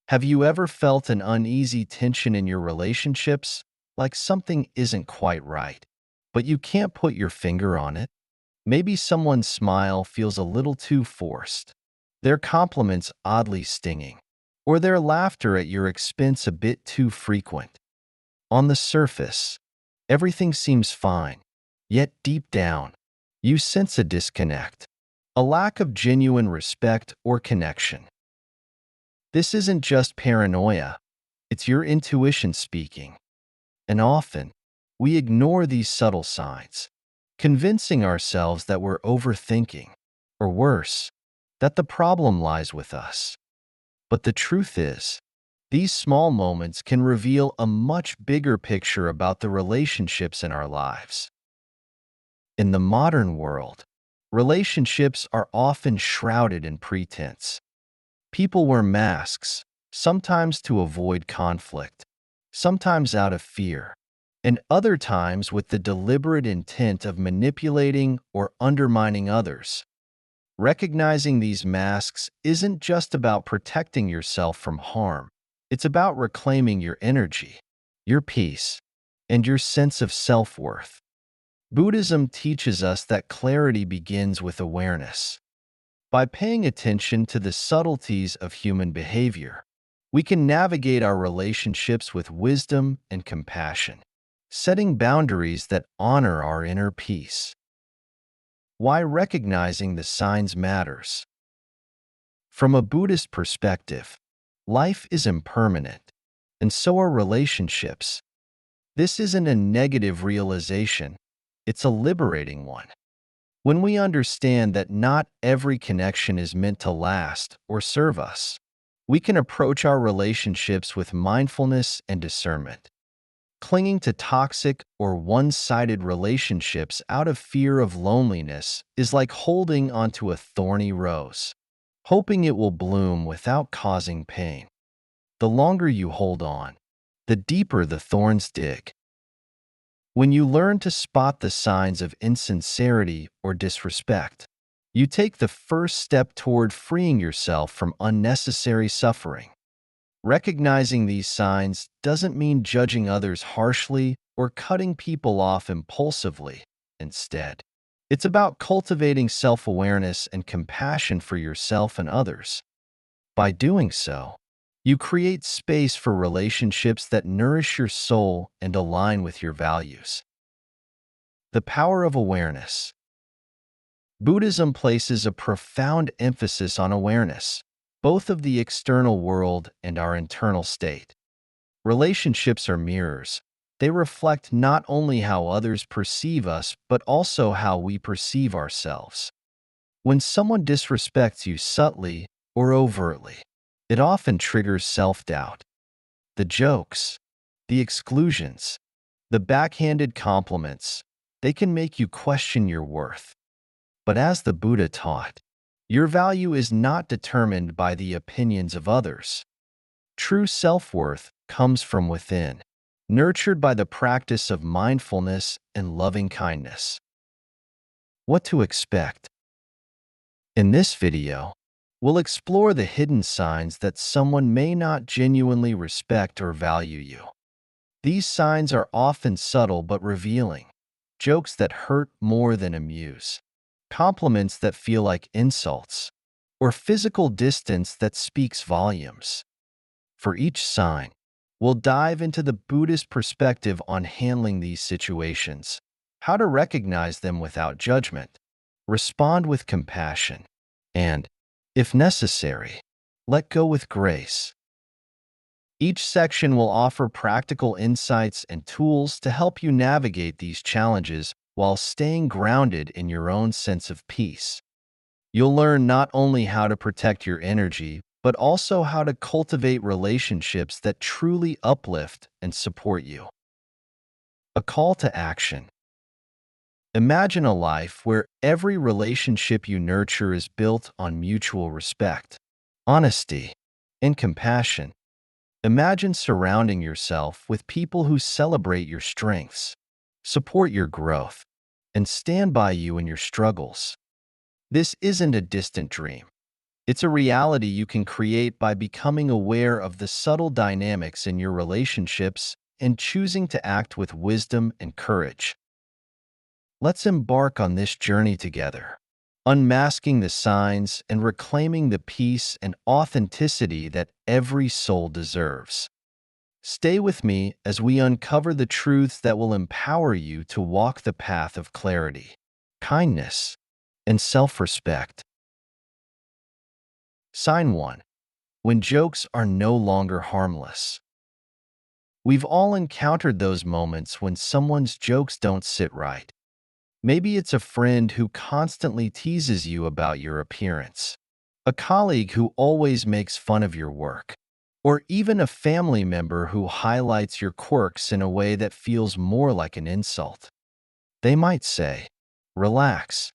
Have you ever felt an uneasy tension in your relationships, like something isn't quite right, but you can't put your finger on it? Maybe someone's smile feels a little too forced, their compliments oddly stinging, or their laughter at your expense a bit too frequent. On the surface, everything seems fine, yet deep down, you sense a disconnect, a lack of genuine respect or connection. This isn't just paranoia, it's your intuition speaking. And often, we ignore these subtle signs, convincing ourselves that we're overthinking, or worse, that the problem lies with us. But the truth is, these small moments can reveal a much bigger picture about the relationships in our lives. In the modern world, relationships are often shrouded in pretense. People wear masks, sometimes to avoid conflict, sometimes out of fear, and other times with the deliberate intent of manipulating or undermining others. Recognizing these masks isn't just about protecting yourself from harm, it's about reclaiming your energy, your peace, and your sense of self-worth. Buddhism teaches us that clarity begins with awareness. By paying attention to the subtleties of human behavior, we can navigate our relationships with wisdom and compassion, setting boundaries that honor our inner peace. Why recognizing the signs matters. From a Buddhist perspective, life is impermanent, and so are relationships. This isn't a negative realization, it's a liberating one. When we understand that not every connection is meant to last or serve us, we can approach our relationships with mindfulness and discernment. Clinging to toxic or one-sided relationships out of fear of loneliness is like holding onto a thorny rose, hoping it will bloom without causing pain. The longer you hold on, the deeper the thorns dig. When you learn to spot the signs of insincerity or disrespect, you take the first step toward freeing yourself from unnecessary suffering. Recognizing these signs doesn't mean judging others harshly or cutting people off impulsively. Instead, it's about cultivating self-awareness and compassion for yourself and others. By doing so, you create space for relationships that nourish your soul and align with your values. The power of awareness. Buddhism places a profound emphasis on awareness, both of the external world and our internal state. Relationships are mirrors. They reflect not only how others perceive us, but also how we perceive ourselves. When someone disrespects you subtly or overtly, it often triggers self-doubt. The jokes, the exclusions, the backhanded compliments, they can make you question your worth. But as the Buddha taught, your value is not determined by the opinions of others. True self-worth comes from within, nurtured by the practice of mindfulness and loving kindness. What to expect? In this video, we'll explore the hidden signs that someone may not genuinely respect or value you. These signs are often subtle but revealing. Jokes that hurt more than amuse, compliments that feel like insults, or physical distance that speaks volumes. For each sign, we'll dive into the Buddhist perspective on handling these situations, how to recognize them without judgment, respond with compassion, and, if necessary, let go with grace. Each section will offer practical insights and tools to help you navigate these challenges while staying grounded in your own sense of peace. You'll learn not only how to protect your energy, but also how to cultivate relationships that truly uplift and support you. A call to action. Imagine a life where every relationship you nurture is built on mutual respect, honesty, and compassion. Imagine surrounding yourself with people who celebrate your strengths, support your growth, and stand by you in your struggles. This isn't a distant dream. It's a reality you can create by becoming aware of the subtle dynamics in your relationships and choosing to act with wisdom and courage. Let's embark on this journey together, unmasking the signs and reclaiming the peace and authenticity that every soul deserves. Stay with me as we uncover the truths that will empower you to walk the path of clarity, kindness, and self-respect. Sign 1. When jokes are no longer harmless. We've all encountered those moments when someone's jokes don't sit right. Maybe it's a friend who constantly teases you about your appearance, a colleague who always makes fun of your work, or even a family member who highlights your quirks in a way that feels more like an insult. They might say, "Relax,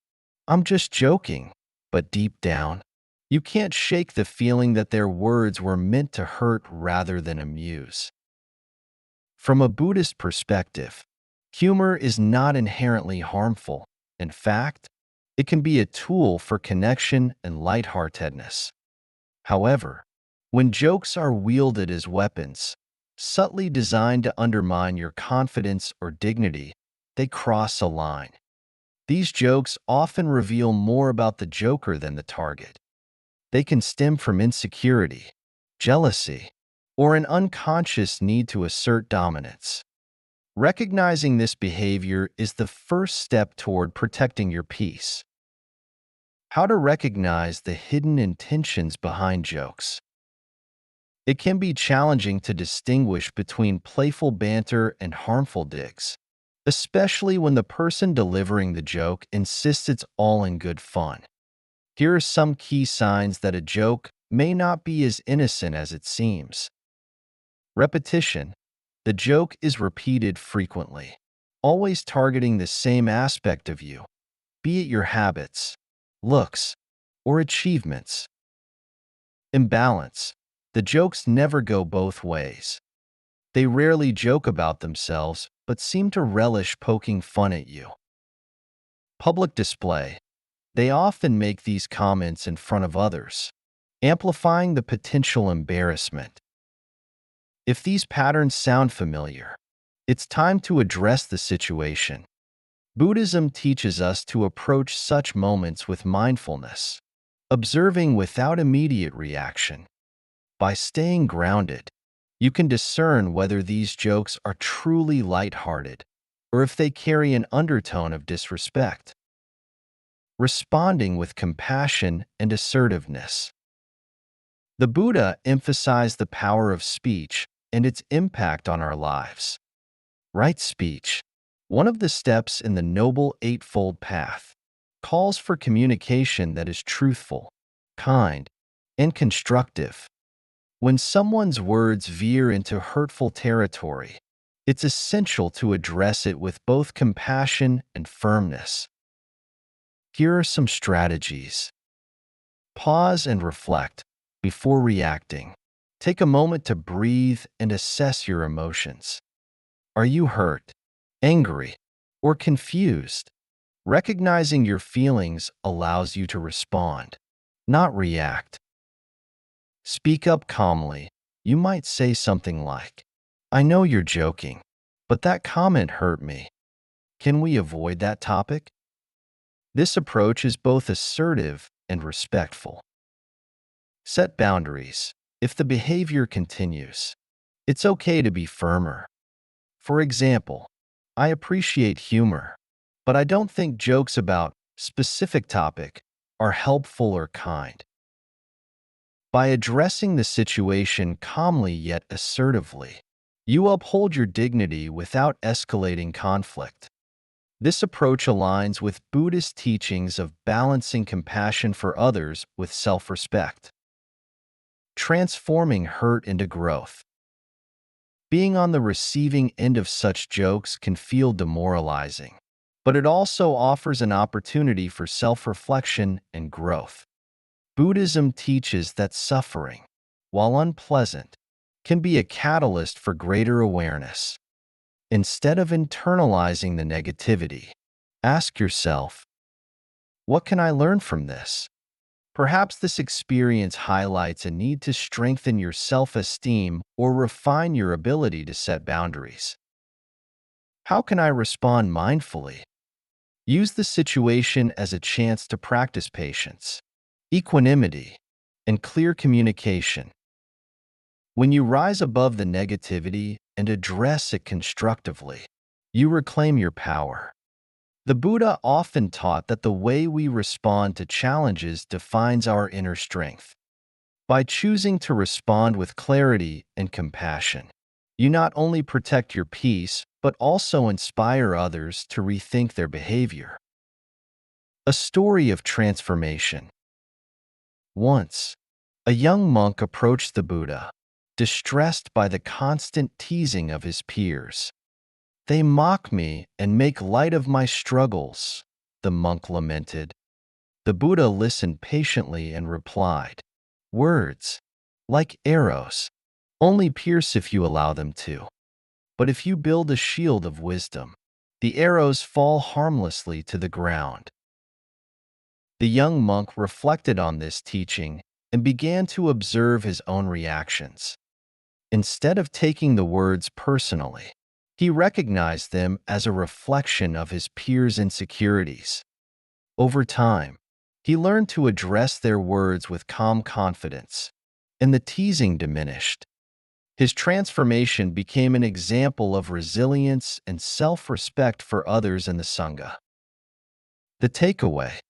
I'm just joking," but deep down, you can't shake the feeling that their words were meant to hurt rather than amuse. From a Buddhist perspective, humor is not inherently harmful. In fact, it can be a tool for connection and lightheartedness. However, when jokes are wielded as weapons, subtly designed to undermine your confidence or dignity, they cross a line. These jokes often reveal more about the joker than the target. They can stem from insecurity, jealousy, or an unconscious need to assert dominance. Recognizing this behavior is the first step toward protecting your peace. How to recognize the hidden intentions behind jokes. It can be challenging to distinguish between playful banter and harmful digs, especially when the person delivering the joke insists it's all in good fun. Here are some key signs that a joke may not be as innocent as it seems. Repetition. The joke is repeated frequently, always targeting the same aspect of you, be it your habits, looks, or achievements. Imbalance. The jokes never go both ways. They rarely joke about themselves, but seem to relish poking fun at you. Public display. They often make these comments in front of others, amplifying the potential embarrassment. If these patterns sound familiar, it's time to address the situation. Buddhism teaches us to approach such moments with mindfulness, observing without immediate reaction. By staying grounded, you can discern whether these jokes are truly lighthearted or if they carry an undertone of disrespect. Responding with compassion and assertiveness. The Buddha emphasized the power of speech and its impact on our lives. Right speech, one of the steps in the Noble Eightfold Path, calls for communication that is truthful, kind, and constructive. When someone's words veer into hurtful territory, it's essential to address it with both compassion and firmness. Here are some strategies. Pause and reflect before reacting. Take a moment to breathe and assess your emotions. Are you hurt, angry, or confused? Recognizing your feelings allows you to respond, not react. Speak up calmly. You might say something like, "I know you're joking, but that comment hurt me. Can we avoid that topic?" This approach is both assertive and respectful. Set boundaries. If the behavior continues, it's okay to be firmer. For example, "I appreciate humor, but I don't think jokes about specific topic are helpful or kind." By addressing the situation calmly yet assertively, you uphold your dignity without escalating conflict. This approach aligns with Buddhist teachings of balancing compassion for others with self-respect. Transforming hurt into growth. Being on the receiving end of such jokes can feel demoralizing, but it also offers an opportunity for self-reflection and growth. Buddhism teaches that suffering, while unpleasant, can be a catalyst for greater awareness. Instead of internalizing the negativity, ask yourself, "What can I learn from this?" Perhaps this experience highlights a need to strengthen your self-esteem or refine your ability to set boundaries. How can I respond mindfully? Use the situation as a chance to practice patience, equanimity, and clear communication. When you rise above the negativity and address it constructively, you reclaim your power. The Buddha often taught that the way we respond to challenges defines our inner strength. By choosing to respond with clarity and compassion, you not only protect your peace, but also inspire others to rethink their behavior. A story of transformation. Once, a young monk approached the Buddha, distressed by the constant teasing of his peers. "They mock me and make light of my struggles," the monk lamented. The Buddha listened patiently and replied, "Words, like arrows, only pierce if you allow them to. But if you build a shield of wisdom, the arrows fall harmlessly to the ground." The young monk reflected on this teaching and began to observe his own reactions. Instead of taking the words personally, he recognized them as a reflection of his peers' insecurities. Over time, he learned to address their words with calm confidence, and the teasing diminished. His transformation became an example of resilience and self-respect for others in the Sangha. The takeaway: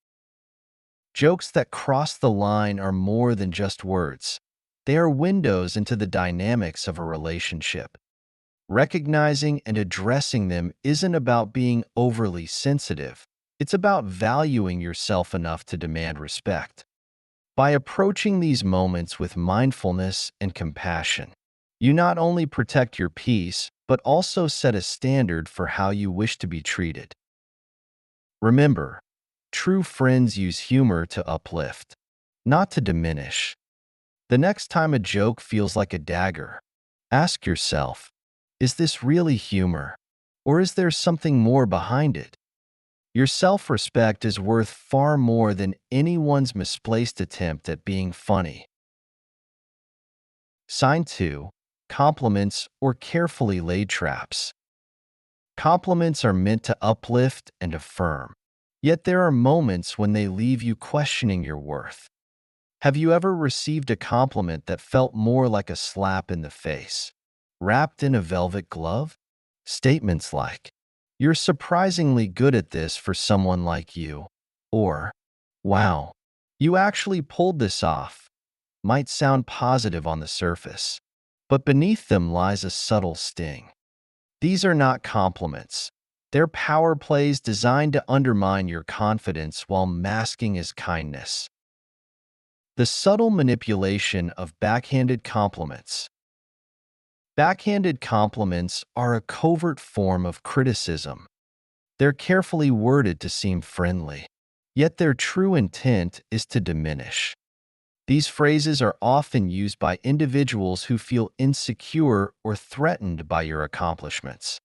jokes that cross the line are more than just words. They are windows into the dynamics of a relationship. Recognizing and addressing them isn't about being overly sensitive. It's about valuing yourself enough to demand respect. By approaching these moments with mindfulness and compassion, you not only protect your peace, but also set a standard for how you wish to be treated. Remember, true friends use humor to uplift, not to diminish. The next time a joke feels like a dagger, ask yourself, is this really humor, or is there something more behind it? Your self-respect is worth far more than anyone's misplaced attempt at being funny. Sign 2. Compliments or carefully laid traps. Compliments are meant to uplift and affirm, yet there are moments when they leave you questioning your worth. Have you ever received a compliment that felt more like a slap in the face, wrapped in a velvet glove? Statements like, "You're surprisingly good at this for someone like you," or, "Wow, you actually pulled this off," might sound positive on the surface, but beneath them lies a subtle sting. These are not compliments. They're power plays designed to undermine your confidence while masking as kindness. The subtle manipulation of backhanded compliments. Backhanded compliments are a covert form of criticism. They're carefully worded to seem friendly, yet their true intent is to diminish. These phrases are often used by individuals who feel insecure or threatened by your accomplishments.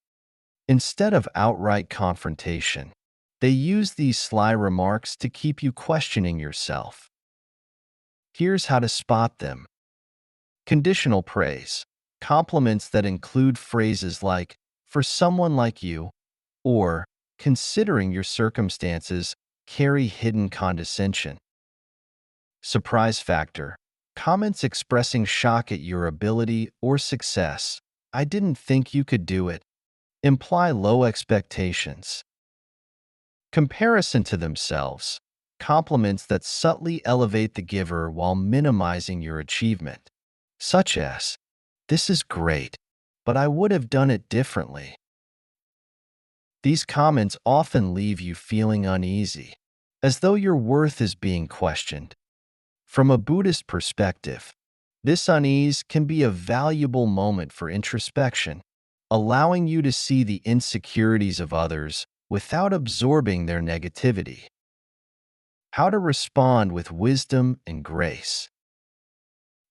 Instead of outright confrontation, they use these sly remarks to keep you questioning yourself. Here's how to spot them. Conditional praise. Compliments that include phrases like, "for someone like you," or "considering your circumstances," carry hidden condescension. Surprise factor. Comments expressing shock at your ability or success. "I didn't think you could do it," imply low expectations. Comparison to themselves. Compliments that subtly elevate the giver while minimizing your achievement, such as, "This is great, but I would have done it differently." These comments often leave you feeling uneasy, as though your worth is being questioned. From a Buddhist perspective, this unease can be a valuable moment for introspection, allowing you to see the insecurities of others without absorbing their negativity. How to respond with wisdom and grace.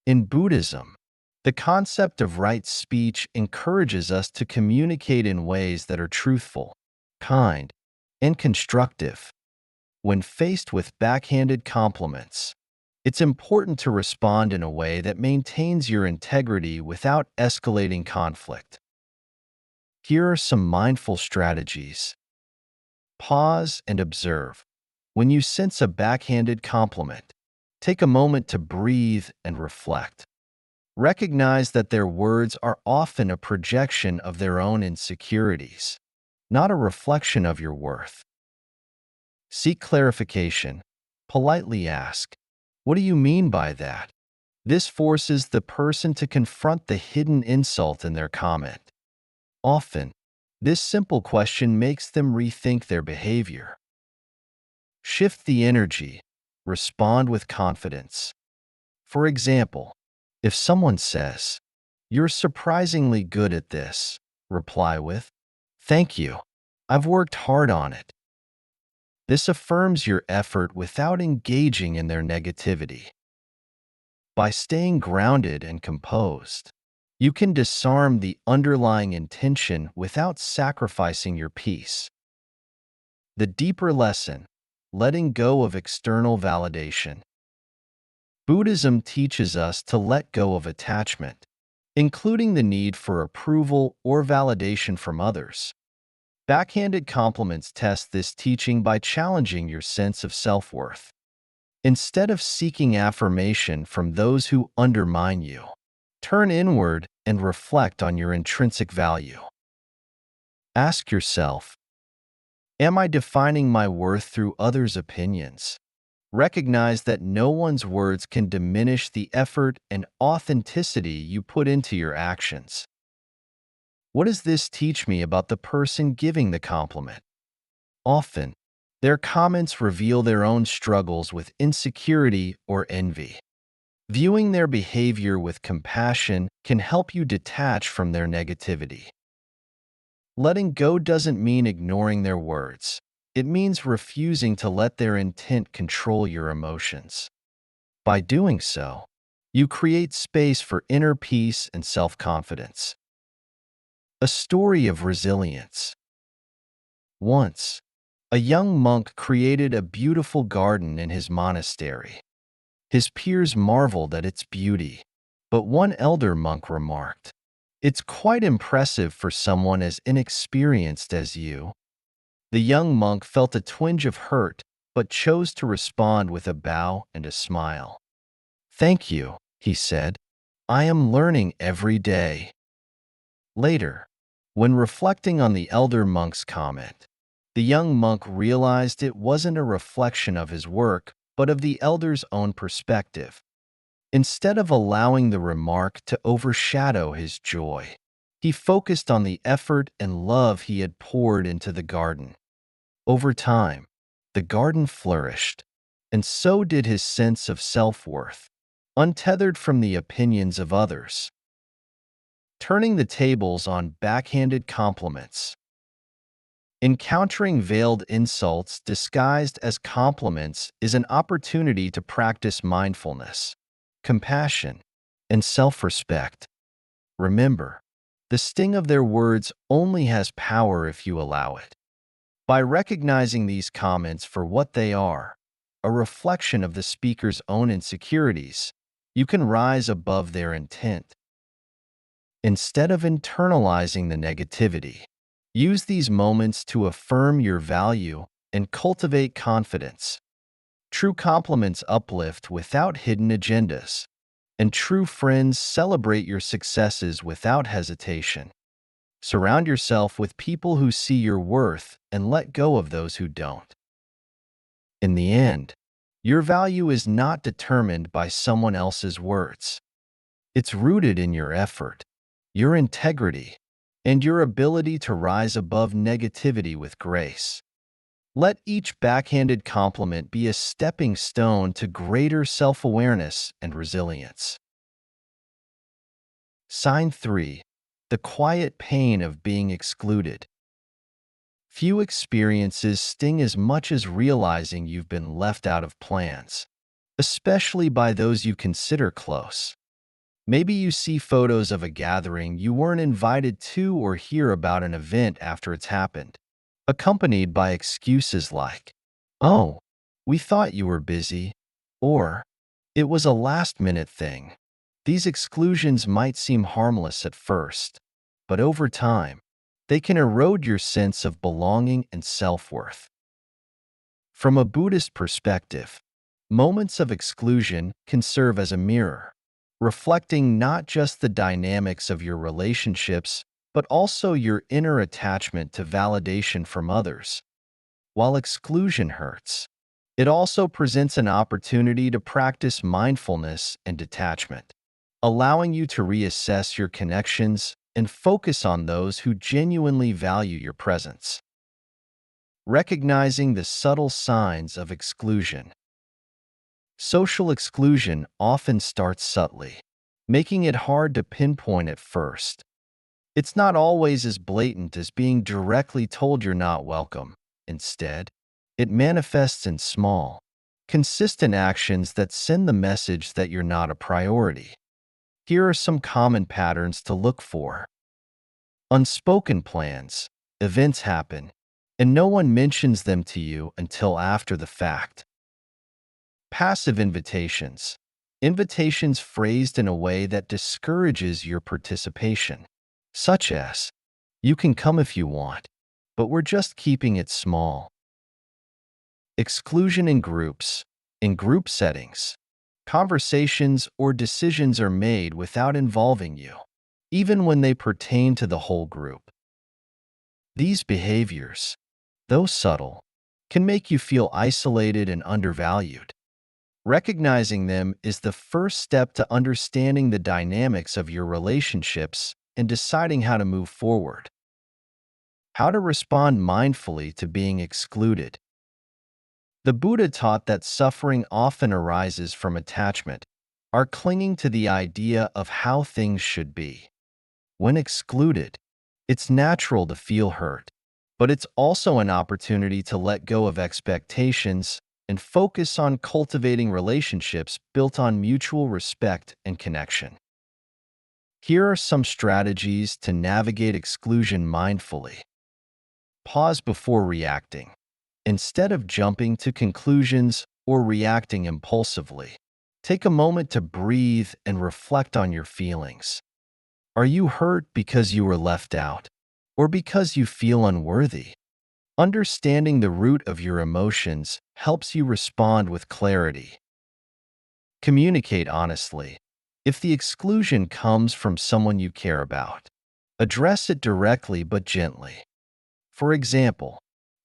In Buddhism, the concept of right speech encourages us to communicate in ways that are truthful, kind, and constructive. When faced with backhanded compliments, It's important to respond in a way that maintains your integrity without escalating conflict. Here are some mindful strategies. Pause and observe. When you sense a backhanded compliment, take a moment to breathe and reflect. Recognize that their words are often a projection of their own insecurities, not a reflection of your worth. Seek clarification. Politely ask, "What do you mean by that?" This forces the person to confront the hidden insult in their comment. Often, this simple question makes them rethink their behavior. Shift the energy. Respond with confidence. For example, if someone says, "You're surprisingly good at this," reply with, "Thank you. I've worked hard on it." This affirms your effort without engaging in their negativity. By staying grounded and composed, you can disarm the underlying intention without sacrificing your peace. The deeper lesson: letting go of external validation. Buddhism teaches us to let go of attachment, including the need for approval or validation from others. Backhanded compliments test this teaching by challenging your sense of self-worth. Instead of seeking affirmation from those who undermine you, turn inward and reflect on your intrinsic value. Ask yourself, am I defining my worth through others' opinions? Recognize that no one's words can diminish the effort and authenticity you put into your actions. What does this teach me about the person giving the compliment? Often, their comments reveal their own struggles with insecurity or envy. Viewing their behavior with compassion can help you detach from their negativity. Letting go doesn't mean ignoring their words. It means refusing to let their intent control your emotions. By doing so, you create space for inner peace and self-confidence. A story of resilience. Once, a young monk created a beautiful garden in his monastery. His peers marveled at its beauty, but one elder monk remarked, "It's quite impressive for someone as inexperienced as you." The young monk felt a twinge of hurt, but chose to respond with a bow and a smile. "Thank you," he said. "I am learning every day." Later, when reflecting on the elder monk's comment, the young monk realized it wasn't a reflection of his work, but of the elder's own perspective. Instead of allowing the remark to overshadow his joy, he focused on the effort and love he had poured into the garden. Over time, the garden flourished, and so did his sense of self-worth, untethered from the opinions of others. Turning the tables on backhanded compliments. Encountering veiled insults disguised as compliments is an opportunity to practice mindfulness, compassion, and self-respect. Remember, the sting of their words only has power if you allow it. By recognizing these comments for what they are, a reflection of the speaker's own insecurities, you can rise above their intent. Instead of internalizing the negativity, use these moments to affirm your value and cultivate confidence. True compliments uplift without hidden agendas, and true friends celebrate your successes without hesitation. Surround yourself with people who see your worth and let go of those who don't. In the end, your value is not determined by someone else's words. It's rooted in your effort, your integrity, and your ability to rise above negativity with grace. Let each backhanded compliment be a stepping stone to greater self-awareness and resilience. Sign 3. The quiet pain of being excluded. Few experiences sting as much as realizing you've been left out of plans, especially by those you consider close. Maybe you see photos of a gathering you weren't invited to or hear about an event after it's happened, accompanied by excuses like, "Oh, we thought you were busy," or It was a last-minute thing. These exclusions might seem harmless at first, but over time, they can erode your sense of belonging and self-worth. From a Buddhist perspective, moments of exclusion can serve as a mirror, reflecting not just the dynamics of your relationships, but also your inner attachment to validation from others. While exclusion hurts, it also presents an opportunity to practice mindfulness and detachment, allowing you to reassess your connections and focus on those who genuinely value your presence. Recognizing the subtle signs of exclusion. Social exclusion often starts subtly, making it hard to pinpoint at first. It's not always as blatant as being directly told you're not welcome. Instead, it manifests in small, consistent actions that send the message that you're not a priority. Here are some common patterns to look for. Unspoken plans. Events happen, and no one mentions them to you until after the fact. Passive invitations. Invitations phrased in a way that discourages your participation, such as, "You can come if you want, but we're just keeping it small." Exclusion in groups. In group settings, conversations or decisions are made without involving you, even when they pertain to the whole group. These behaviors, though subtle, can make you feel isolated and undervalued. Recognizing them is the first step to understanding the dynamics of your relationships and deciding how to move forward. How to respond mindfully to being excluded. The Buddha taught that suffering often arises from attachment, our clinging to the idea of how things should be. When excluded, it's natural to feel hurt, but it's also an opportunity to let go of expectations and focus on cultivating relationships built on mutual respect and connection. Here are some strategies to navigate exclusion mindfully. Pause before reacting. Instead of jumping to conclusions or reacting impulsively, take a moment to breathe and reflect on your feelings. Are you hurt because you were left out, or because you feel unworthy? Understanding the root of your emotions helps you respond with clarity. Communicate honestly. If the exclusion comes from someone you care about, address it directly but gently. For example,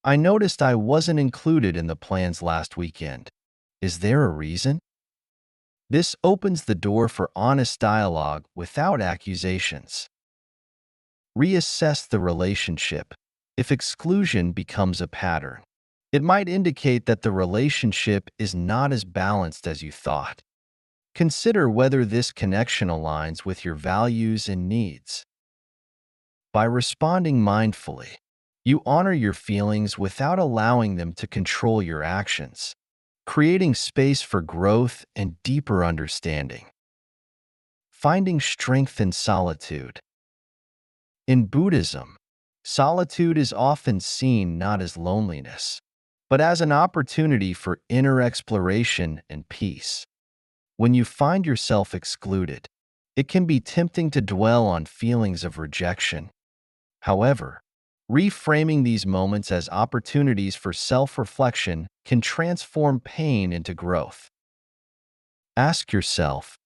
"I noticed I wasn't included in the plans last weekend. Is there a reason?" This opens the door for honest dialogue without accusations. Reassess the relationship. If exclusion becomes a pattern, it might indicate that the relationship is not as balanced as you thought. Consider whether this connection aligns with your values and needs. By responding mindfully, you honor your feelings without allowing them to control your actions, creating space for growth and deeper understanding. Finding strength in solitude. In Buddhism, solitude is often seen not as loneliness, but as an opportunity for inner exploration and peace. When you find yourself excluded, it can be tempting to dwell on feelings of rejection. However, reframing these moments as opportunities for self-reflection can transform pain into growth. Ask yourself,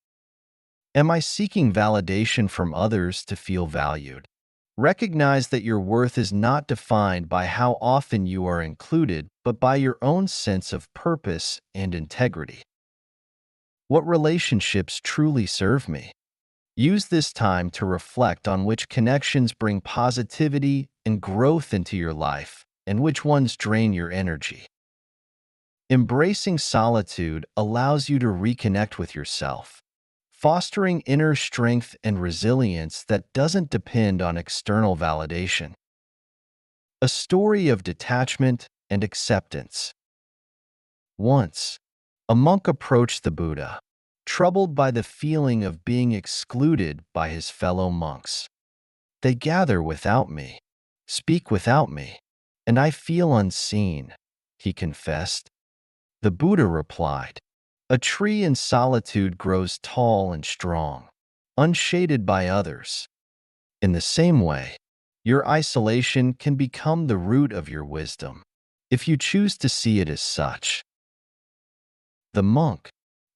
am I seeking validation from others to feel valued? Recognize that your worth is not defined by how often you are included, but by your own sense of purpose and integrity. What relationships truly serve me? Use this time to reflect on which connections bring positivity and growth into your life, and which ones drain your energy. Embracing solitude allows you to reconnect with yourself, fostering inner strength and resilience that doesn't depend on external validation. A story of detachment and acceptance. Once, a monk approached the Buddha, troubled by the feeling of being excluded by his fellow monks. "They gather without me, speak without me, and I feel unseen," he confessed. The Buddha replied, A tree in solitude grows tall and strong, unshaded by others. In the same way, your isolation can become the root of your wisdom, if you choose to see it as such. The monk,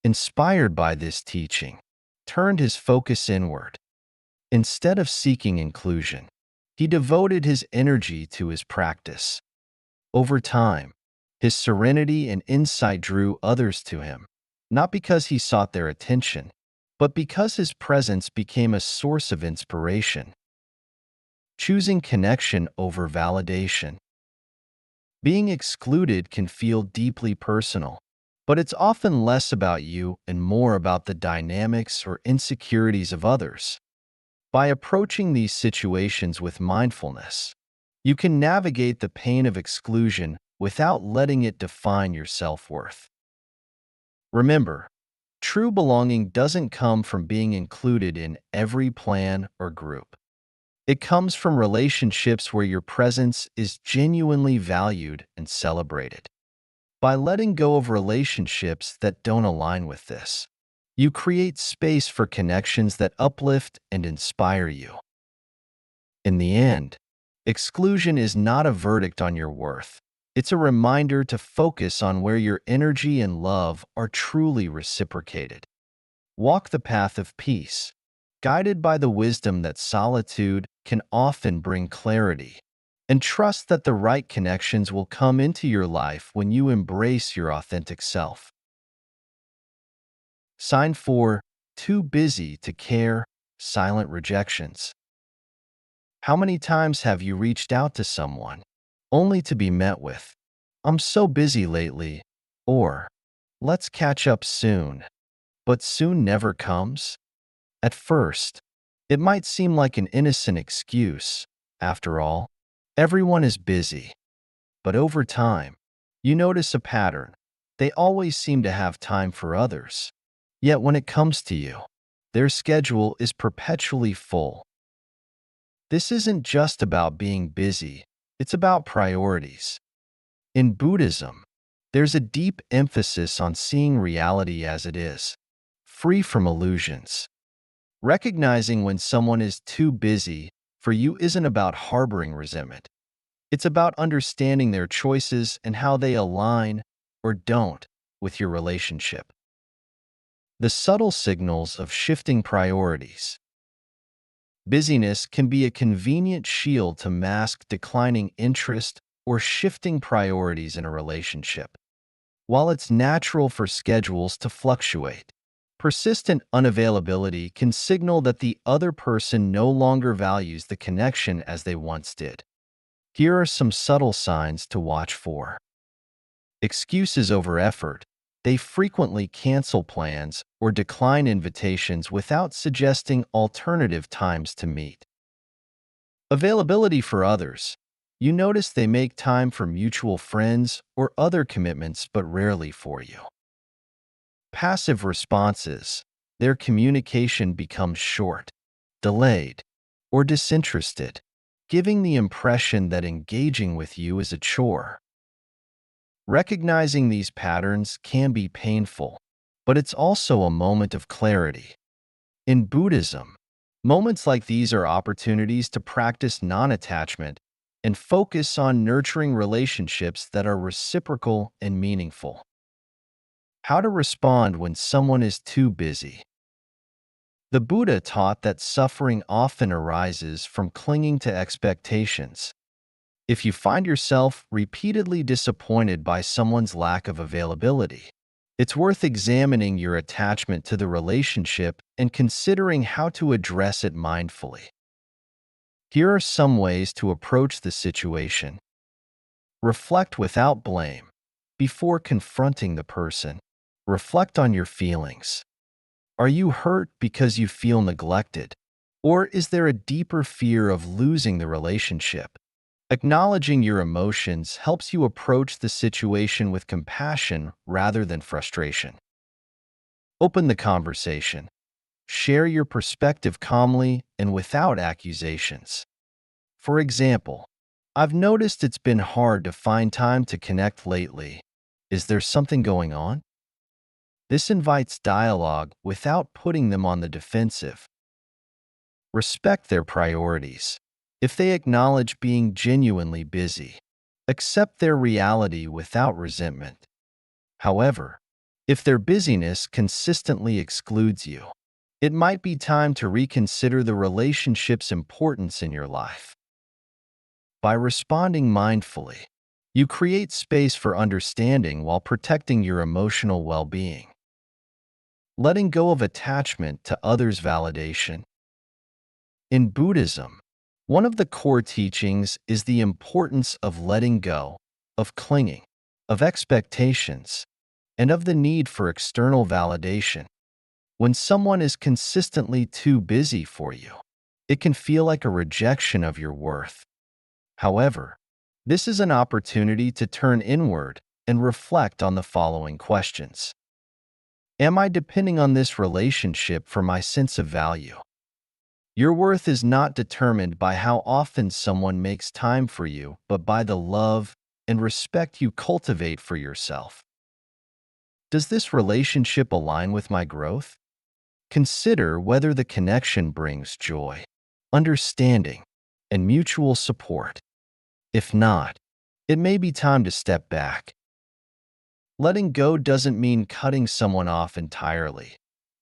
inspired by this teaching, turned his focus inward. Instead of seeking inclusion, he devoted his energy to his practice. Over time, his serenity and insight drew others to him, not because he sought their attention, but because his presence became a source of inspiration. Choosing connection over validation. Being excluded can feel deeply personal, but it's often less about you and more about the dynamics or insecurities of others. By approaching these situations with mindfulness, you can navigate the pain of exclusion without letting it define your self-worth. Remember, true belonging doesn't come from being included in every plan or group. It comes from relationships where your presence is genuinely valued and celebrated. By letting go of relationships that don't align with this, you create space for connections that uplift and inspire you. In the end, exclusion is not a verdict on your worth. It's a reminder to focus on where your energy and love are truly reciprocated. Walk the path of peace, guided by the wisdom that solitude can often bring clarity, and trust that the right connections will come into your life when you embrace your authentic self. Sign 4. Too busy to care. Silent rejections. How many times have you reached out to someone, only to be met with, "I'm so busy lately," or "let's catch up soon," but soon never comes? At first, it might seem like an innocent excuse. After all, everyone is busy. But over time, you notice a pattern. They always seem to have time for others. Yet when it comes to you, their schedule is perpetually full. This isn't just about being busy, it's about priorities. In Buddhism, there's a deep emphasis on seeing reality as it is, free from illusions. Recognizing when someone is too busy for you isn't about harboring resentment. It's about understanding their choices and how they align or don't with your relationship. The subtle signals of shifting priorities. Busyness can be a convenient shield to mask declining interest or shifting priorities in a relationship. While it's natural for schedules to fluctuate, persistent unavailability can signal that the other person no longer values the connection as they once did. Here are some subtle signs to watch for. Excuses over effort. They frequently cancel plans or decline invitations without suggesting alternative times to meet. Availability for others. You notice they make time for mutual friends or other commitments but rarely for you. Passive responses. Their communication becomes short, delayed, or disinterested, giving the impression that engaging with you is a chore. Recognizing these patterns can be painful, but it's also a moment of clarity. In Buddhism, moments like these are opportunities to practice non-attachment and focus on nurturing relationships that are reciprocal and meaningful. How to respond when someone is too busy. The Buddha taught that suffering often arises from clinging to expectations. If you find yourself repeatedly disappointed by someone's lack of availability, it's worth examining your attachment to the relationship and considering how to address it mindfully. Here are some ways to approach the situation. Reflect without blame. Before confronting the person, reflect on your feelings. Are you hurt because you feel neglected? Or is there a deeper fear of losing the relationship? Acknowledging your emotions helps you approach the situation with compassion rather than frustration. Open the conversation. Share your perspective calmly and without accusations. For example, "I've noticed it's been hard to find time to connect lately. Is there something going on?" This invites dialogue without putting them on the defensive. Respect their priorities. If they acknowledge being genuinely busy, accept their reality without resentment. However, if their busyness consistently excludes you, it might be time to reconsider the relationship's importance in your life. By responding mindfully, you create space for understanding while protecting your emotional well-being. Letting go of attachment to others' validation. In Buddhism, one of the core teachings is the importance of letting go, of clinging, of expectations, and of the need for external validation. When someone is consistently too busy for you, it can feel like a rejection of your worth. However, this is an opportunity to turn inward and reflect on the following questions. Am I depending on this relationship for my sense of value? Your worth is not determined by how often someone makes time for you, but by the love and respect you cultivate for yourself. Does this relationship align with my growth? Consider whether the connection brings joy, understanding, and mutual support. If not, it may be time to step back. Letting go doesn't mean cutting someone off entirely.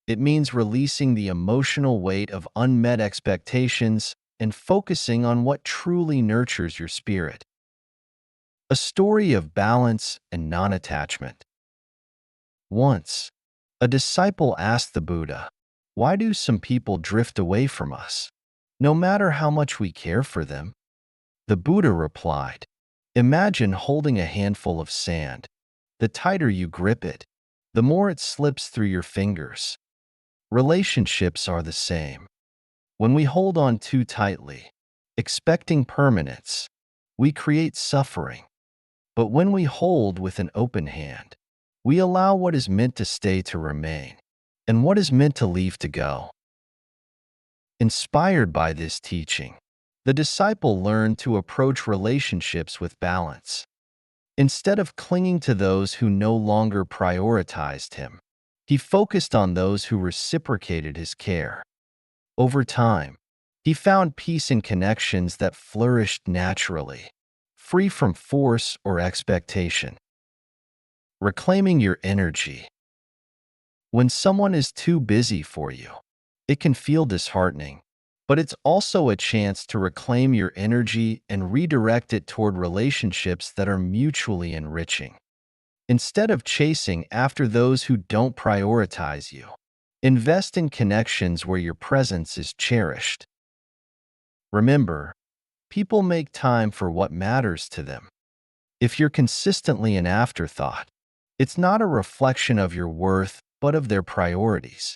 It means releasing the emotional weight of unmet expectations and focusing on what truly nurtures your spirit. A story of balance and non-attachment. Once, a disciple asked the Buddha, "Why do some people drift away from us, no matter how much we care for them?" The Buddha replied, "Imagine holding a handful of sand. The tighter you grip it, the more it slips through your fingers. Relationships are the same. When we hold on too tightly, expecting permanence, we create suffering. But when we hold with an open hand, we allow what is meant to stay to remain, and what is meant to leave to go." Inspired by this teaching, the disciple learned to approach relationships with balance. Instead of clinging to those who no longer prioritized him, he focused on those who reciprocated his care. Over time, he found peace in connections that flourished naturally, free from force or expectation. Reclaiming your energy. When someone is too busy for you, it can feel disheartening, but it's also a chance to reclaim your energy and redirect it toward relationships that are mutually enriching. Instead of chasing after those who don't prioritize you, invest in connections where your presence is cherished. Remember, people make time for what matters to them. If you're consistently an afterthought, it's not a reflection of your worth, but of their priorities.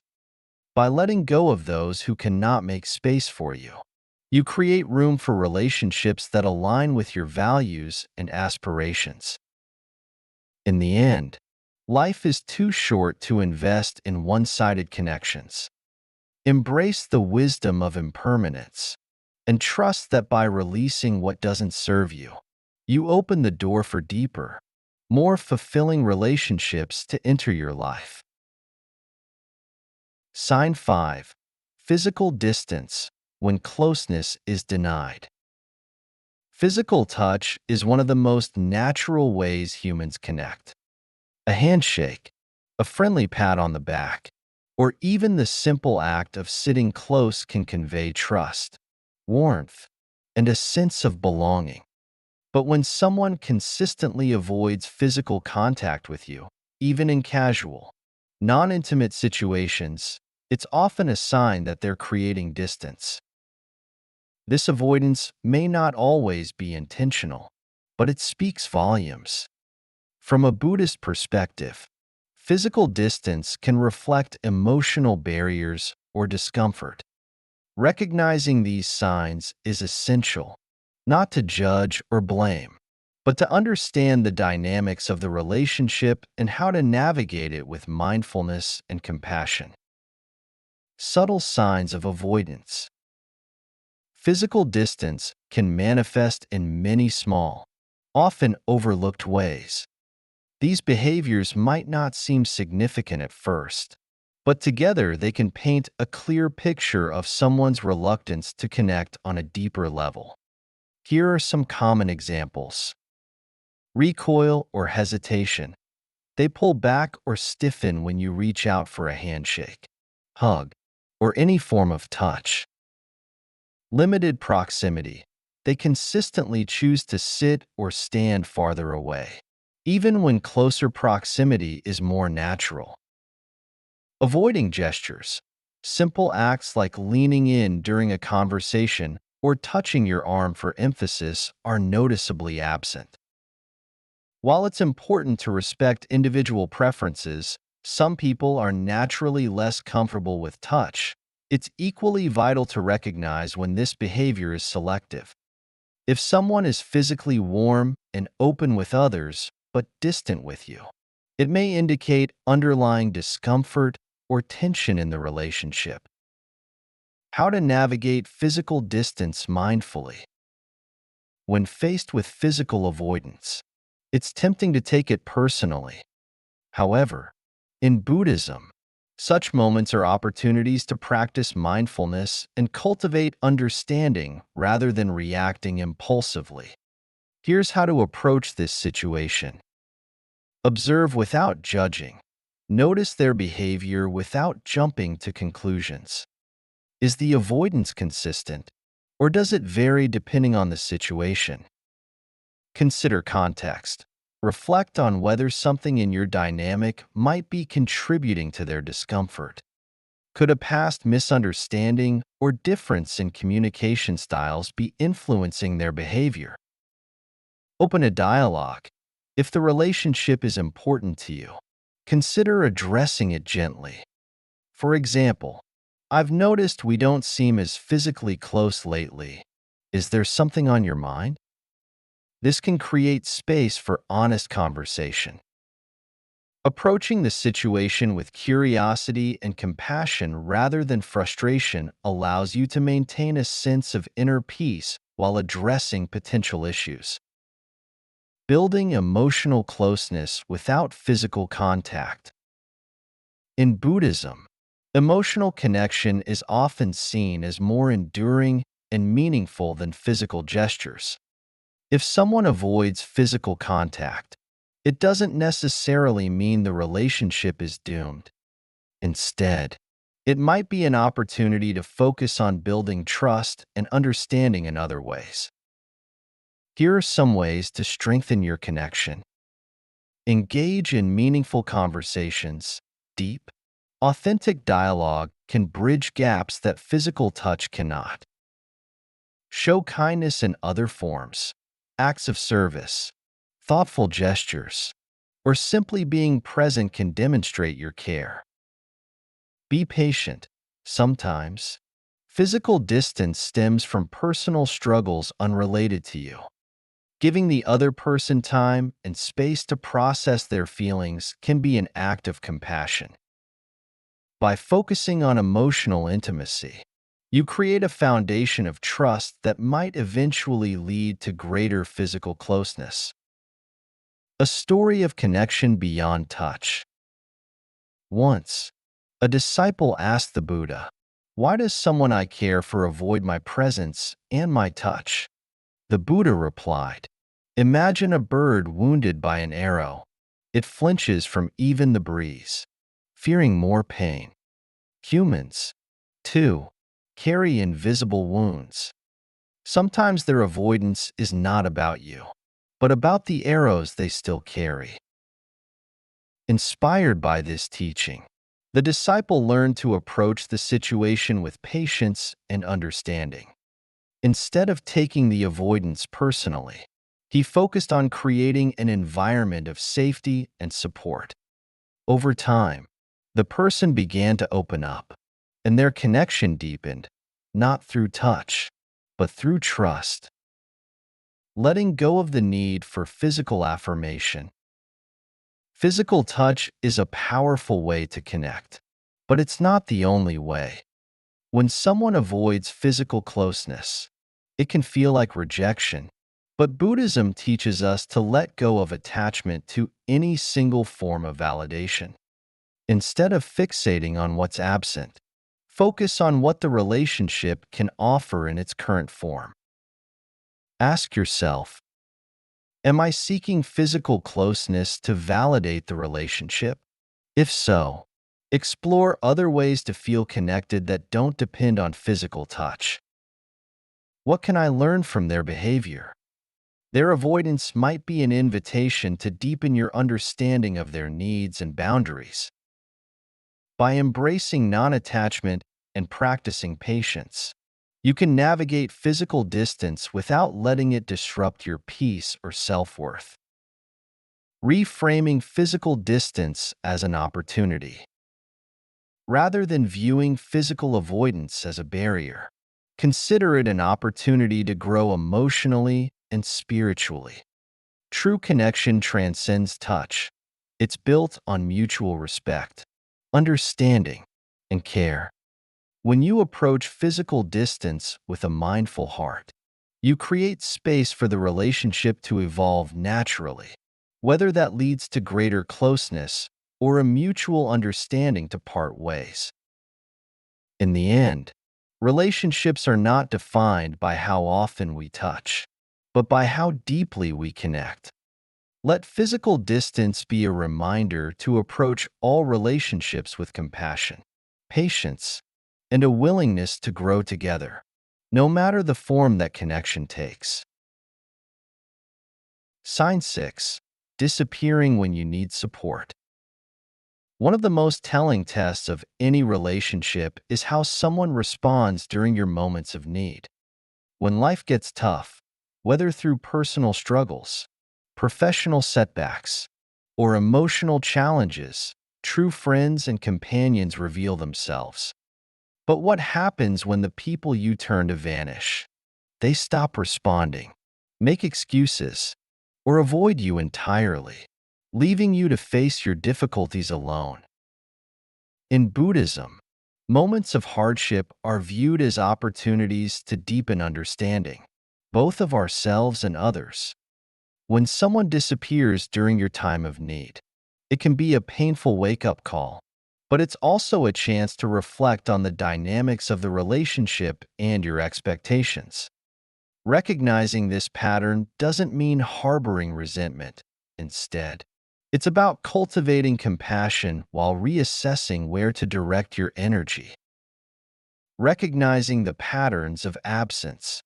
By letting go of those who cannot make space for you, you create room for relationships that align with your values and aspirations. In the end, life is too short to invest in one-sided connections. Embrace the wisdom of impermanence and trust that by releasing what doesn't serve you, you open the door for deeper, more fulfilling relationships to enter your life. Sign 5. Physical distance when closeness is denied. Physical touch is one of the most natural ways humans connect. A handshake, a friendly pat on the back, or even the simple act of sitting close can convey trust, warmth, and a sense of belonging. But when someone consistently avoids physical contact with you, even in casual, non-intimate situations, it's often a sign that they're creating distance. This avoidance may not always be intentional, but it speaks volumes. From a Buddhist perspective, physical distance can reflect emotional barriers or discomfort. Recognizing these signs is essential, not to judge or blame, but to understand the dynamics of the relationship and how to navigate it with mindfulness and compassion. Subtle signs of avoidance. Physical distance can manifest in many small, often overlooked ways. These behaviors might not seem significant at first, but together they can paint a clear picture of someone's reluctance to connect on a deeper level. Here are some common examples. Recoil or hesitation. They pull back or stiffen when you reach out for a handshake, hug, or any form of touch. Limited proximity. They consistently choose to sit or stand farther away, even when closer proximity is more natural. Avoiding gestures. Simple acts like leaning in during a conversation or touching your arm for emphasis are noticeably absent. While it's important to respect individual preferences, some people are naturally less comfortable with touch. It's equally vital to recognize when this behavior is selective. If someone is physically warm and open with others, but distant with you, it may indicate underlying discomfort or tension in the relationship. How to navigate physical distance mindfully. When faced with physical avoidance, it's tempting to take it personally. However, in Buddhism, such moments are opportunities to practice mindfulness and cultivate understanding rather than reacting impulsively. Here's how to approach this situation. Observe without judging. Notice their behavior without jumping to conclusions. Is the avoidance consistent, or does it vary depending on the situation? Consider context. Reflect on whether something in your dynamic might be contributing to their discomfort. Could a past misunderstanding or difference in communication styles be influencing their behavior? Open a dialogue. If the relationship is important to you, consider addressing it gently. For example, I've noticed we don't seem as physically close lately. Is there something on your mind? This can create space for honest conversation. Approaching the situation with curiosity and compassion rather than frustration allows you to maintain a sense of inner peace while addressing potential issues. Building emotional closeness without physical contact. In Buddhism, emotional connection is often seen as more enduring and meaningful than physical gestures. If someone avoids physical contact, it doesn't necessarily mean the relationship is doomed. Instead, it might be an opportunity to focus on building trust and understanding in other ways. Here are some ways to strengthen your connection. Engage in meaningful conversations. Deep, authentic dialogue can bridge gaps that physical touch cannot. Show kindness in other forms. Acts of service, thoughtful gestures, or simply being present can demonstrate your care. Be patient. Sometimes, physical distance stems from personal struggles unrelated to you. Giving the other person time and space to process their feelings can be an act of compassion. By focusing on emotional intimacy, you create a foundation of trust that might eventually lead to greater physical closeness. A story of connection beyond touch. Once, a disciple asked the Buddha, "Why does someone I care for avoid my presence and my touch?" The Buddha replied, "Imagine a bird wounded by an arrow. It flinches from even the breeze, fearing more pain. Humans, too, carry invisible wounds. Sometimes their avoidance is not about you, but about the arrows they still carry." Inspired by this teaching, the disciple learned to approach the situation with patience and understanding. Instead of taking the avoidance personally, he focused on creating an environment of safety and support. Over time, the person began to open up, and their connection deepened, not through touch, but through trust. Letting go of the need for physical affirmation. Physical touch is a powerful way to connect, but it's not the only way. When someone avoids physical closeness, it can feel like rejection, But Buddhism teaches us to let go of attachment to any single form of validation. Instead of fixating on what's absent, focus on what the relationship can offer in its current form. Ask yourself, am I seeking physical closeness to validate the relationship? If so, explore other ways to feel connected that don't depend on physical touch. What can I learn from their behavior? Their avoidance might be an invitation to deepen your understanding of their needs and boundaries. By embracing non-attachment and practicing patience, you can navigate physical distance without letting it disrupt your peace or self-worth. Reframing physical distance as an opportunity. Rather than viewing physical avoidance as a barrier, consider it an opportunity to grow emotionally and spiritually. True connection transcends touch. It's built on mutual respect, understanding, and care. When you approach physical distance with a mindful heart, you create space for the relationship to evolve naturally, whether that leads to greater closeness or a mutual understanding to part ways. In the end, relationships are not defined by how often we touch, but by how deeply we connect. Let physical distance be a reminder to approach all relationships with compassion, patience, and a willingness to grow together, no matter the form that connection takes. Sign 6. Disappearing when you need support. One of the most telling tests of any relationship is how someone responds during your moments of need. When life gets tough, whether through personal struggles, professional setbacks, or emotional challenges, true friends and companions reveal themselves. But what happens when the people you turn to vanish? They stop responding, make excuses, or avoid you entirely, leaving you to face your difficulties alone. In Buddhism, moments of hardship are viewed as opportunities to deepen understanding, both of ourselves and others. When someone disappears during your time of need, it can be a painful wake-up call, but it's also a chance to reflect on the dynamics of the relationship and your expectations. Recognizing this pattern doesn't mean harboring resentment. Instead, it's about cultivating compassion while reassessing where to direct your energy. Recognizing the patterns of absence.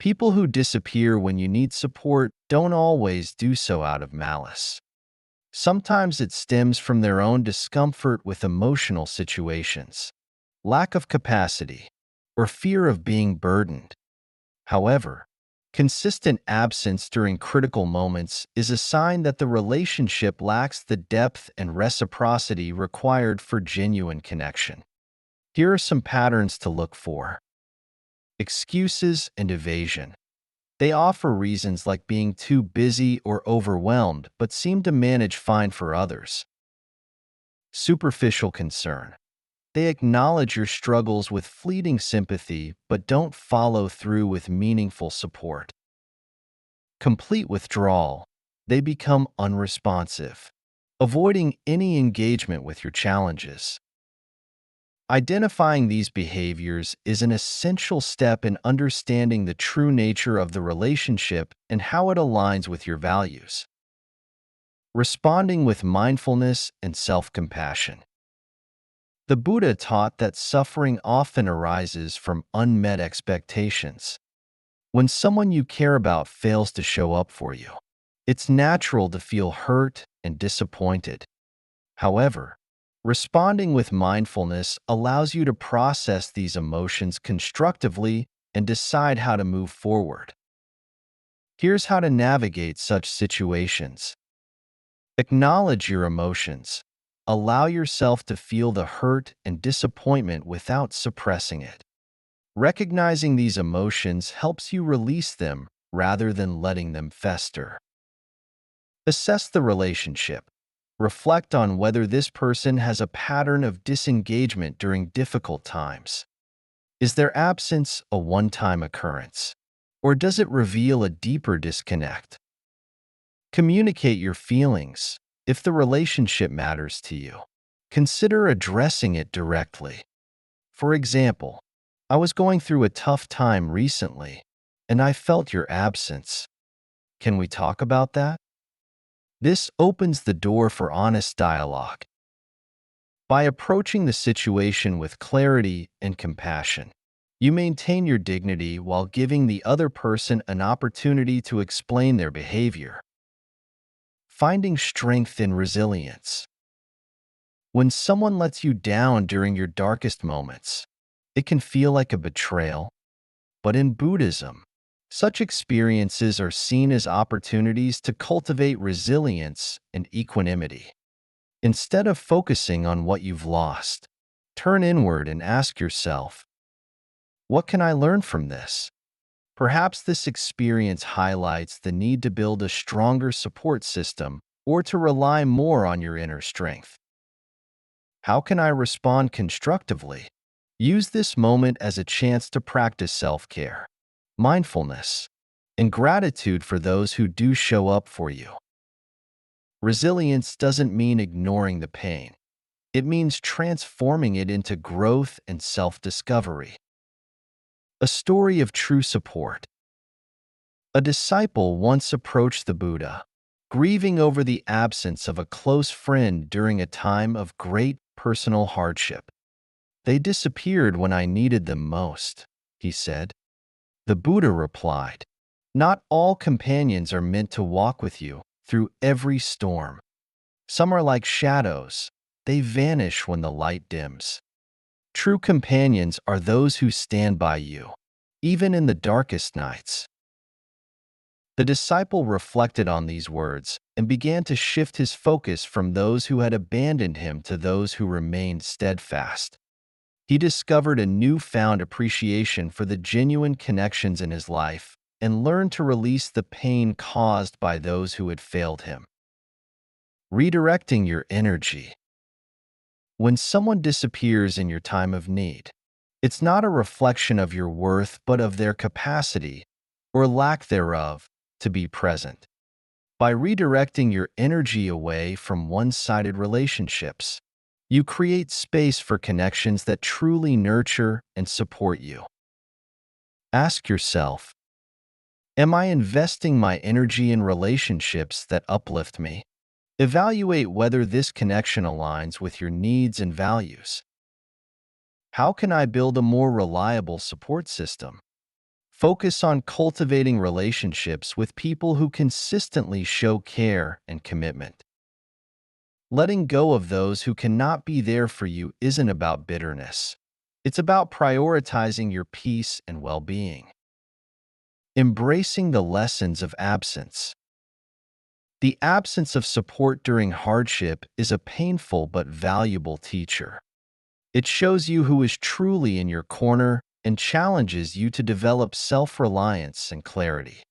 People who disappear when you need support don't always do so out of malice. Sometimes it stems from their own discomfort with emotional situations, lack of capacity, or fear of being burdened. However, consistent absence during critical moments is a sign that the relationship lacks the depth and reciprocity required for genuine connection. Here are some patterns to look for. Excuses and evasion. They offer reasons like being too busy or overwhelmed, but seem to manage fine for others. Superficial concern. They acknowledge your struggles with fleeting sympathy, but don't follow through with meaningful support. Complete withdrawal. They become unresponsive, avoiding any engagement with your challenges. Identifying these behaviors is an essential step in understanding the true nature of the relationship and how it aligns with your values. Responding with mindfulness and self-compassion. The Buddha taught that suffering often arises from unmet expectations. When someone you care about fails to show up for you, it's natural to feel hurt and disappointed. However, responding with mindfulness allows you to process these emotions constructively and decide how to move forward. Here's how to navigate such situations. Acknowledge your emotions. Allow yourself to feel the hurt and disappointment without suppressing it. Recognizing these emotions helps you release them rather than letting them fester. Assess the relationship. Reflect on whether this person has a pattern of disengagement during difficult times. Is their absence a one-time occurrence, Or does it reveal a deeper disconnect? Communicate your feelings if the relationship matters to you. Consider addressing it directly. For example, I was going through a tough time recently, and I felt your absence. Can we talk about that? This opens the door for honest dialogue. By approaching the situation with clarity and compassion, you maintain your dignity while giving the other person an opportunity to explain their behavior. Finding strength in resilience. When someone lets you down during your darkest moments, it can feel like a betrayal. But in Buddhism, such experiences are seen as opportunities to cultivate resilience and equanimity. Instead of focusing on what you've lost, turn inward and ask yourself, what can I learn from this? Perhaps this experience highlights the need to build a stronger support system or to rely more on your inner strength. How can I respond constructively? Use this moment as a chance to practice self-care, mindfulness, and gratitude for those who do show up for you. Resilience doesn't mean ignoring the pain. It means transforming it into growth and self-discovery. A story of true support. A disciple once approached the Buddha, grieving over the absence of a close friend during a time of great personal hardship. They disappeared when I needed them most, he said. The Buddha replied, not all companions are meant to walk with you through every storm. Some are like shadows. They vanish when the light dims. True companions are those who stand by you, even in the darkest nights. The disciple reflected on these words and began to shift his focus from those who had abandoned him to those who remained steadfast. He discovered a newfound appreciation for the genuine connections in his life and learned to release the pain caused by those who had failed him. Redirecting your energy. When someone disappears in your time of need, it's not a reflection of your worth but of their capacity, or lack thereof, to be present. By redirecting your energy away from one-sided relationships, you create space for connections that truly nurture and support you. Ask yourself, am I investing my energy in relationships that uplift me? Evaluate whether this connection aligns with your needs and values. How can I build a more reliable support system? Focus on cultivating relationships with people who consistently show care and commitment. Letting go of those who cannot be there for you isn't about bitterness. It's about prioritizing your peace and well-being. Embracing the lessons of absence. The absence of support during hardship is a painful but valuable teacher. It shows you who is truly in your corner and challenges you to develop self-reliance and clarity.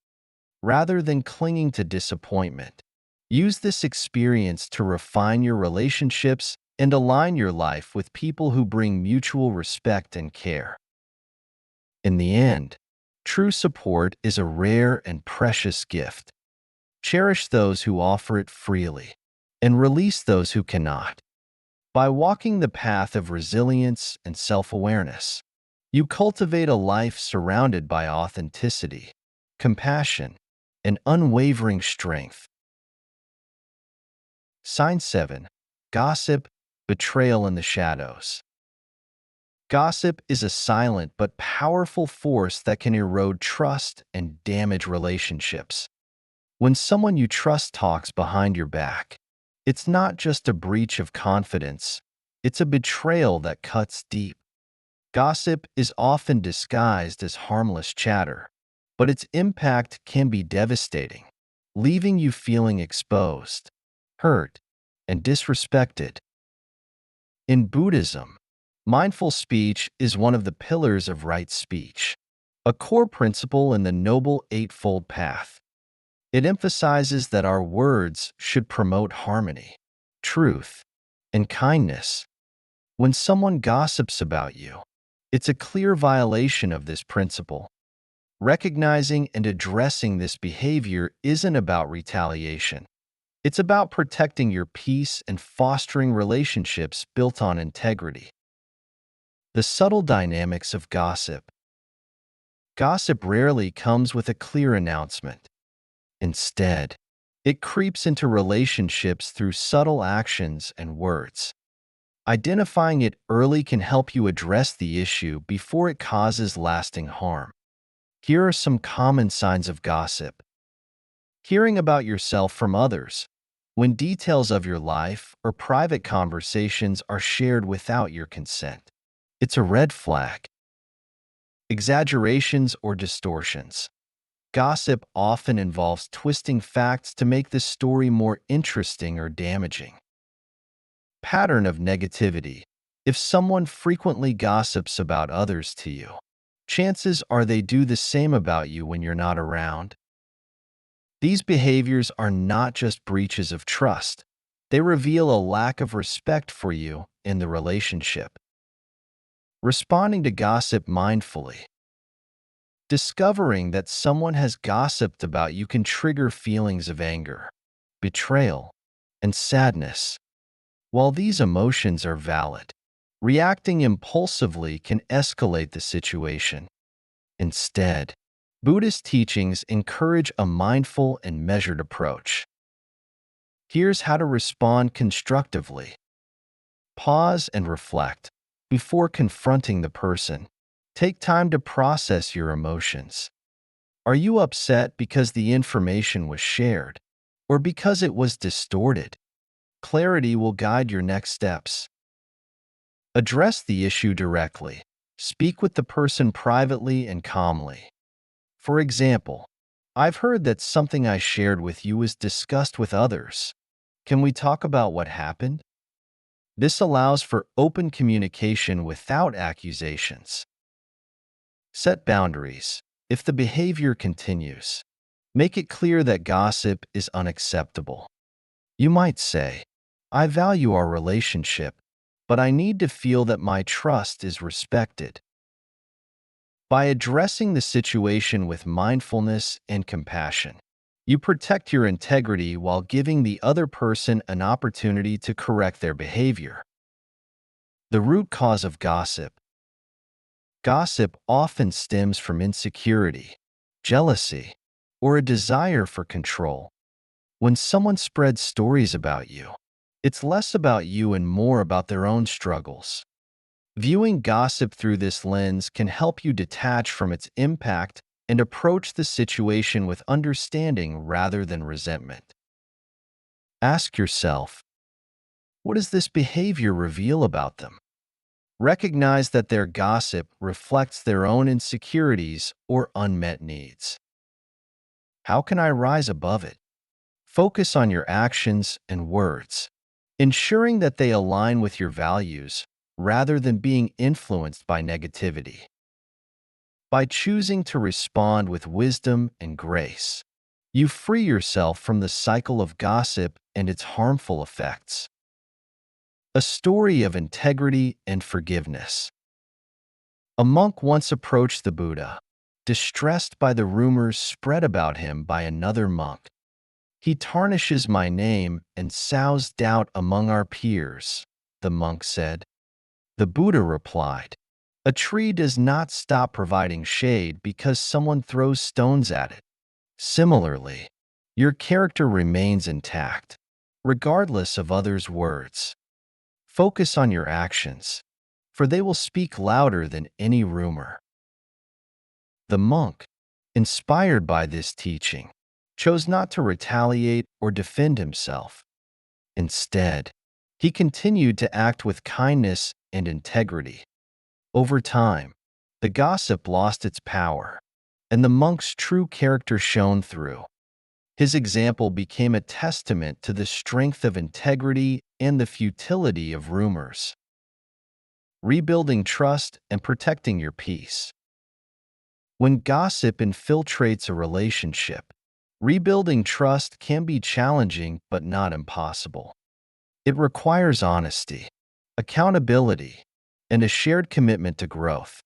Rather than clinging to disappointment, use this experience to refine your relationships and align your life with people who bring mutual respect and care. In the end, true support is a rare and precious gift. Cherish those who offer it freely, and release those who cannot. By walking the path of resilience and self-awareness, you cultivate a life surrounded by authenticity, compassion, and unwavering strength. Sign 7. Gossip, Betrayal in the Shadows. Gossip is a silent but powerful force that can erode trust and damage relationships. When someone you trust talks behind your back, it's not just a breach of confidence, it's a betrayal that cuts deep. Gossip is often disguised as harmless chatter, but its impact can be devastating, leaving you feeling exposed, hurt, and disrespected. In Buddhism, mindful speech is one of the pillars of right speech, a core principle in the Noble Eightfold Path. It emphasizes that our words should promote harmony, truth, and kindness. When someone gossips about you, it's a clear violation of this principle. Recognizing and addressing this behavior isn't about retaliation. It's about protecting your peace and fostering relationships built on integrity. The subtle dynamics of gossip. Gossip rarely comes with a clear announcement. Instead, it creeps into relationships through subtle actions and words. Identifying it early can help you address the issue before it causes lasting harm. Here are some common signs of gossip. Hearing about yourself from others. When details of your life or private conversations are shared without your consent, it's a red flag. Exaggerations or distortions. Gossip often involves twisting facts to make the story more interesting or damaging. Pattern of negativity. If someone frequently gossips about others to you, chances are they do the same about you when you're not around. These behaviors are not just breaches of trust. They reveal a lack of respect for you in the relationship. Responding to gossip mindfully. Discovering that someone has gossiped about you can trigger feelings of anger, betrayal, and sadness. While these emotions are valid, reacting impulsively can escalate the situation. Instead, Buddhist teachings encourage a mindful and measured approach. Here's how to respond constructively. Pause and reflect. Before confronting the person, take time to process your emotions. Are you upset because the information was shared, or because it was distorted? Clarity will guide your next steps. Address the issue directly. Speak with the person privately and calmly. For example, I've heard that something I shared with you was discussed with others. Can we talk about what happened? This allows for open communication without accusations. Set boundaries. If the behavior continues, make it clear that gossip is unacceptable. You might say, I value our relationship, but I need to feel that my trust is respected. By addressing the situation with mindfulness and compassion, you protect your integrity while giving the other person an opportunity to correct their behavior. The root cause of gossip. Gossip often stems from insecurity, jealousy, or a desire for control. When someone spreads stories about you, it's less about you and more about their own struggles. Viewing gossip through this lens can help you detach from its impact and approach the situation with understanding rather than resentment. Ask yourself, what does this behavior reveal about them? Recognize that their gossip reflects their own insecurities or unmet needs. How can I rise above it? Focus on your actions and words, ensuring that they align with your values rather than being influenced by negativity. By choosing to respond with wisdom and grace, you free yourself from the cycle of gossip and its harmful effects. A story of integrity and forgiveness. A monk once approached the Buddha, distressed by the rumors spread about him by another monk. He tarnishes my name and sows doubt among our peers, the monk said. The Buddha replied, a tree does not stop providing shade because someone throws stones at it. Similarly, your character remains intact, regardless of others' words. Focus on your actions, for they will speak louder than any rumor. The monk, inspired by this teaching, chose not to retaliate or defend himself. Instead, he continued to act with kindness and integrity. Over time, the gossip lost its power, and the monk's true character shone through. His example became a testament to the strength of integrity and the futility of rumors. Rebuilding trust and protecting your peace. When gossip infiltrates a relationship, rebuilding trust can be challenging but not impossible. It requires honesty, accountability, and a shared commitment to growth.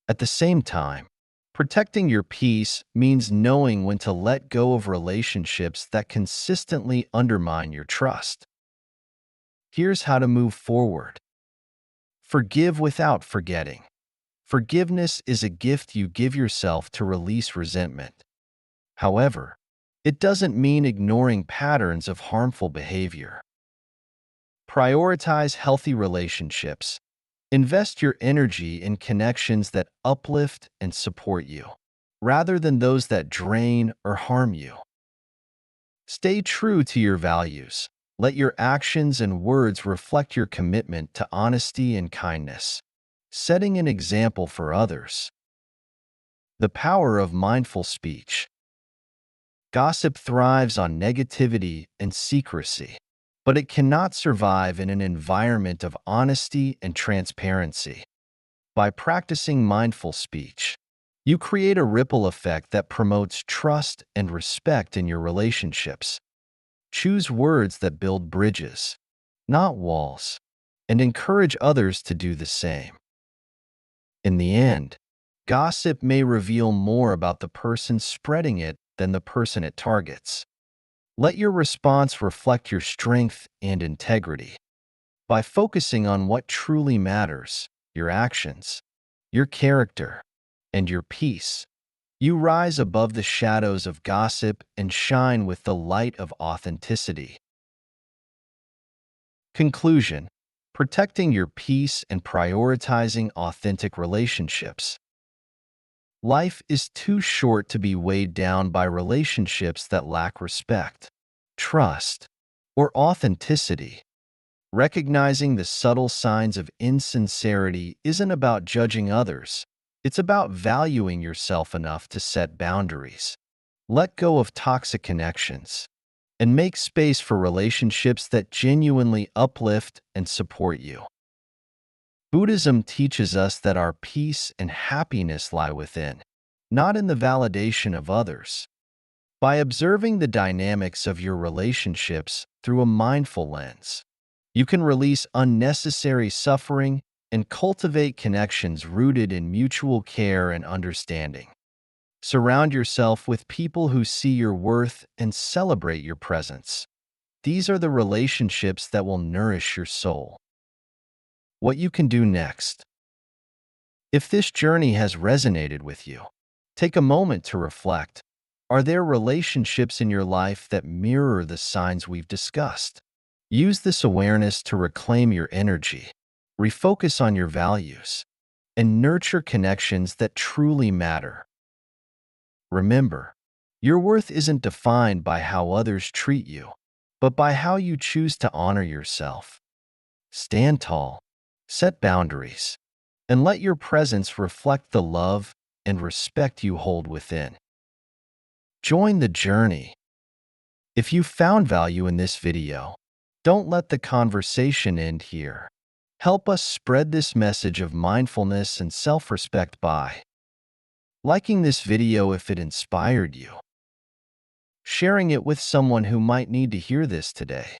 At the same time, Protecting your peace means knowing when to let go of relationships that consistently undermine your trust. Here's how to move forward. Forgive without forgetting. Forgiveness is a gift you give yourself to release resentment. However, it doesn't mean ignoring patterns of harmful behavior. Prioritize healthy relationships. Invest your energy in connections that uplift and support you, rather than those that drain or harm you. Stay true to your values. Let your actions and words reflect your commitment to honesty and kindness, setting an example for others. The power of mindful speech. Gossip thrives on negativity and secrecy, but it cannot survive in an environment of honesty and transparency. By practicing mindful speech, you create a ripple effect that promotes trust and respect in your relationships. Choose words that build bridges, not walls, and encourage others to do the same. In the end, gossip may reveal more about the person spreading it than the person it targets. Let your response reflect your strength and integrity. By focusing on what truly matters, your actions, your character, and your peace, you rise above the shadows of gossip and shine with the light of authenticity. Conclusion: protecting your peace and prioritizing authentic relationships. Life is too short to be weighed down by relationships that lack respect, trust, or authenticity. Recognizing the subtle signs of insincerity isn't about judging others. It's about valuing yourself enough to set boundaries. Let go of toxic connections and make space for relationships that genuinely uplift and support you. Buddhism teaches us that our peace and happiness lie within, not in the validation of others. By observing the dynamics of your relationships through a mindful lens, you can release unnecessary suffering and cultivate connections rooted in mutual care and understanding. Surround yourself with people who see your worth and celebrate your presence. These are the relationships that will nourish your soul. What you can do next. If this journey has resonated with you, take a moment to reflect. Are there relationships in your life that mirror the signs we've discussed? Use this awareness to reclaim your energy, refocus on your values, and nurture connections that truly matter. Remember, your worth isn't defined by how others treat you, but by how you choose to honor yourself. Stand tall, set boundaries, and let your presence reflect the love and respect you hold within. Join the journey. If you found value in this video, don't let the conversation end here. Help us spread this message of mindfulness and self-respect by liking this video if it inspired you, sharing it with someone who might need to hear this today,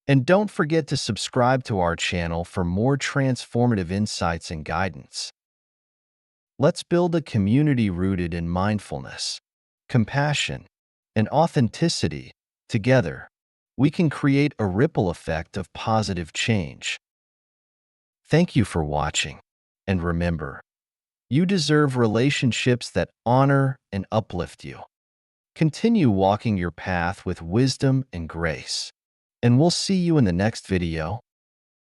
and don't forget to subscribe to our channel for more transformative insights and guidance. Let's build a community rooted in mindfulness, compassion, and authenticity. Together, we can create a ripple effect of positive change. Thank you for watching, and remember, you deserve relationships that honor and uplift you. Continue walking your path with wisdom and grace, and we'll see you in the next video.